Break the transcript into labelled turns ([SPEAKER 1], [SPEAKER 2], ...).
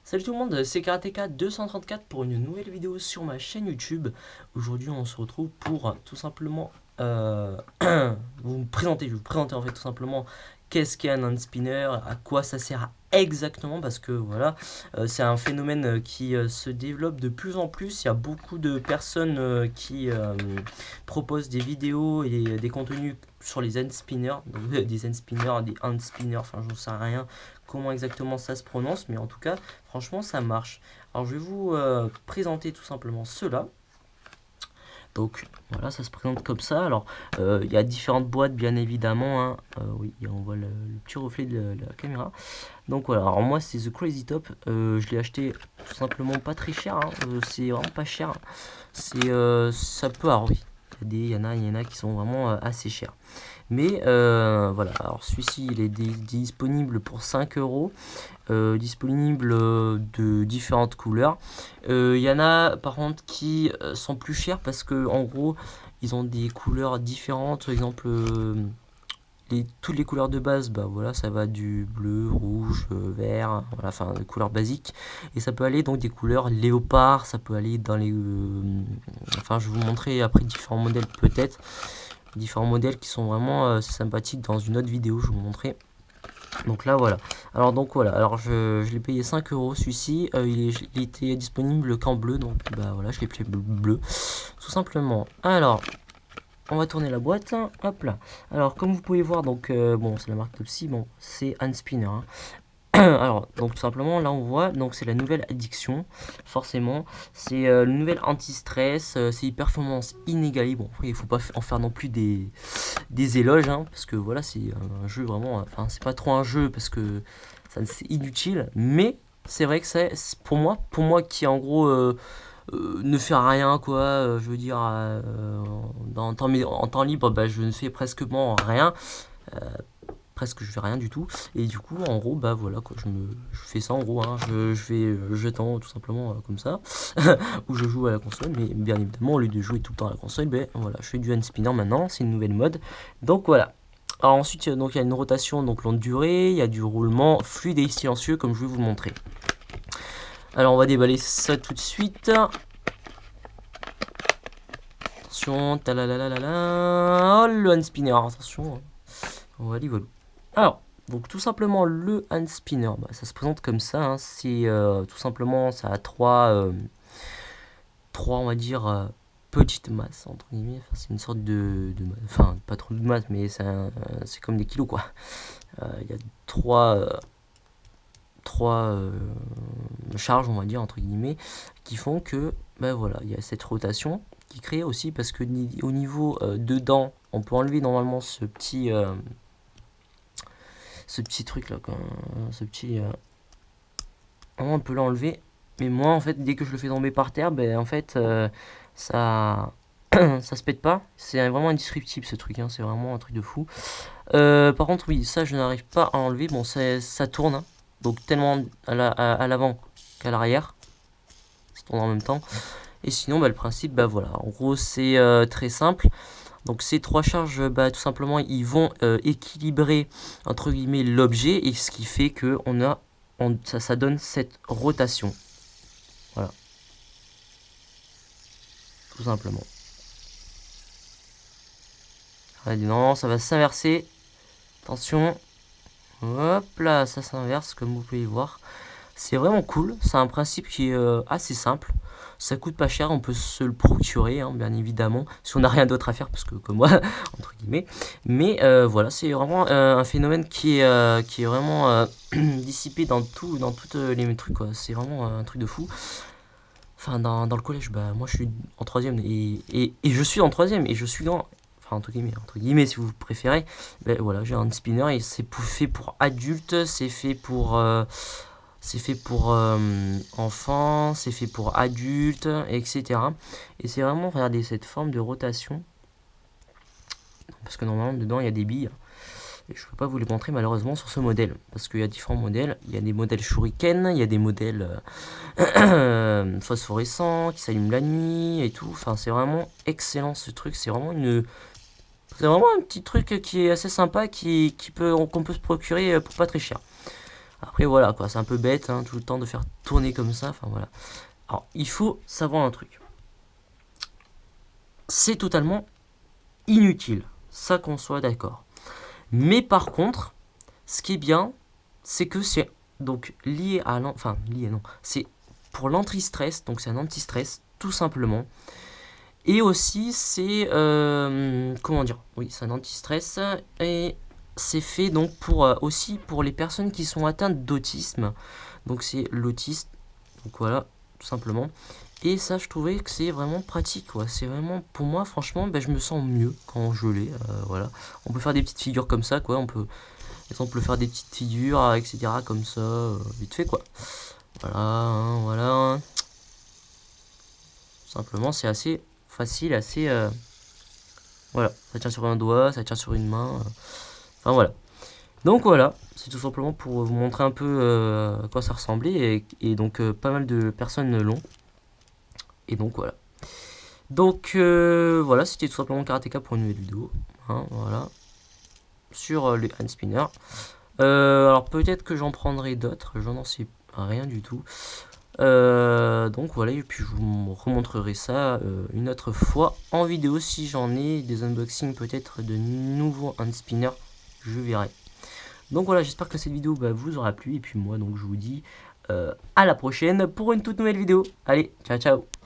[SPEAKER 1] Salut tout le monde, c'est Karateka 234 pour une nouvelle vidéo sur ma chaîne YouTube. Aujourd'hui on se retrouve pour tout simplement vous présenter, je vais vous présenter en fait tout simplement qu'est-ce qu'est un hand spinner, à quoi ça sert exactement, parce que voilà, c'est un phénomène qui se développe de plus en plus. Il y a beaucoup de personnes qui proposent des vidéos et des contenus sur les hand spinners, donc, des hand spinners, des hand spinners, enfin j'en sais rien comment exactement ça se prononce, mais en tout cas franchement ça marche. Alors je vais vous présenter tout simplement cela. Donc voilà, ça se présente comme ça. Alors il y a différentes boîtes bien évidemment, hein. Oui, on voit le petit reflet de la caméra. Donc voilà, alors moi c'est The Crazy Top. Je l'ai acheté tout simplement pas très cher, hein. C'est vraiment pas cher. C'est ça peut, alors oui, il y en a qui sont vraiment assez chers. Mais voilà, alors celui-ci il est disponible pour 5 euros, disponible de différentes couleurs. Il y en a par contre qui sont plus chers parce que en gros ils ont des couleurs différentes. Par exemple, toutes les couleurs de base, bah voilà, ça va du bleu, rouge, vert, voilà, enfin des couleurs basiques. Et ça peut aller donc des couleurs léopard, ça peut aller dans les. Enfin, je vais vous montrer après différents modèles peut-être. Différents modèles qui sont vraiment sympathiques dans une autre vidéo, je vais vous montrer. Donc là voilà. Alors donc voilà, alors je l'ai payé 5 euros celui-ci, il était disponible qu'en bleu, donc bah voilà, je l'ai pris bleu, tout simplement. Alors, on va tourner la boîte, hop là. Alors comme vous pouvez voir, donc bon c'est la marque Topsy, bon c'est hand spinner, hein. Alors, donc tout simplement, là on voit, donc c'est la nouvelle addiction, forcément, c'est le nouvel anti-stress, c'est une performance inégalée. Bon, après, il faut pas en faire non plus des éloges, hein, parce que voilà, c'est un jeu vraiment, enfin, c'est pas trop un jeu parce que c'est inutile, mais c'est vrai que c'est pour moi qui en gros ne fait rien, quoi, je veux dire, en temps libre, bah, je ne fais presque rien. Euh, Presque je fais rien du tout, et du coup en gros bah voilà quoi, je fais ça en gros, hein. Je fais jetant tout simplement comme ça où je joue à la console, mais bien évidemment au lieu de jouer tout le temps à la console, ben voilà, je fais du hand spinner maintenant, c'est une nouvelle mode, donc voilà. Alors ensuite donc il y a une rotation donc longue durée, il y a du roulement fluide et silencieux comme je vais vous le montrer. Alors on va déballer ça tout de suite. Attention, oh le hand spinner, attention, on va aller voilà. Alors, donc tout simplement le hand spinner, bah, ça se présente comme ça, hein. C'est tout simplement, ça a trois on va dire, petites masses, entre guillemets. Enfin, c'est une sorte enfin, pas trop de masse, mais c'est comme des kilos, quoi. Il y a trois charges, on va dire, entre guillemets, qui font que, ben voilà, il y a cette rotation qui crée aussi, parce que au niveau dedans, on peut enlever normalement ce petit truc là, quoi. Ce petit on peut l'enlever, mais moi en fait dès que je le fais tomber par terre, ben en fait ça ça se pète pas, c'est vraiment indescriptible ce truc, hein. C'est vraiment un truc de fou. Par contre oui, ça je n'arrive pas à enlever. Bon, ça tourne, hein. Donc tellement à l'avant qu'à l'arrière, ça tourne en même temps. Et sinon bah, le principe, bah voilà, en gros c'est très simple. Donc ces trois charges, bah, tout simplement, ils vont équilibrer entre guillemets l'objet, et ce qui fait que ça donne cette rotation. Voilà, tout simplement. Allez, non, ça va s'inverser. Attention. Hop là, ça s'inverse comme vous pouvez voir. C'est vraiment cool. C'est un principe qui est assez simple. Ça coûte pas cher, on peut se le procurer, hein, bien évidemment, si on n'a rien d'autre à faire, parce que comme moi, entre guillemets. Mais voilà, c'est vraiment un phénomène qui est vraiment dissipé dans toutes les trucs, quoi. C'est vraiment un truc de fou. Enfin, dans le collège, bah, moi je suis en troisième, et je suis en troisième, et je suis dans. Enfin, entre guillemets, si vous préférez. Ben voilà, j'ai un spinner, et c'est fait pour adultes, c'est fait pour. Enfants, c'est fait pour adultes, etc. Et c'est vraiment, regardez, cette forme de rotation. Parce que normalement, dedans, il y a des billes. Et je ne peux pas vous les montrer malheureusement sur ce modèle. Parce qu'il y a différents modèles. Il y a des modèles shuriken, il y a des modèles phosphorescents qui s'allument la nuit et tout. Enfin, c'est vraiment excellent ce truc. C'est vraiment un petit truc qui est assez sympa, qu'on peut se procurer pour pas très cher. Après voilà quoi, c'est un peu bête hein, tout le temps de faire tourner comme ça, enfin voilà. Alors il faut savoir un truc, c'est totalement inutile, ça qu'on soit d'accord. Mais par contre, ce qui est bien, c'est que c'est donc lié à enfin lié non, c'est pour l'anti-stress, donc c'est un anti-stress tout simplement. Et aussi c'est comment dire, oui c'est un anti-stress et c'est fait donc pour aussi pour les personnes qui sont atteintes d'autisme. Donc c'est l'autiste, donc voilà tout simplement. Et ça je trouvais que c'est vraiment pratique quoi. C'est vraiment pour moi franchement ben, je me sens mieux quand je l'ai. Voilà. On peut faire des petites figures comme ça quoi. On peut faire des petites figures etc comme ça vite fait quoi. Voilà hein, voilà. Simplement c'est assez facile, assez voilà, ça tient sur un doigt, ça tient sur une main. Enfin voilà. Donc voilà, c'est tout simplement pour vous montrer un peu à quoi ça ressemblait. Et donc pas mal de personnes l'ont. Et donc voilà. Donc voilà, c'était tout simplement Karateka pour une nouvelle vidéo. Hein, voilà. Sur les hand spinners. Alors peut-être que j'en prendrai d'autres, j'en sais rien du tout. Donc voilà, et puis je vous remontrerai ça une autre fois en vidéo si j'en ai des unboxings peut-être de nouveaux hand spinners, je verrai. Donc voilà, j'espère que cette vidéo vous aura plu et puis moi donc je vous dis à la prochaine pour une toute nouvelle vidéo. Allez, ciao ciao.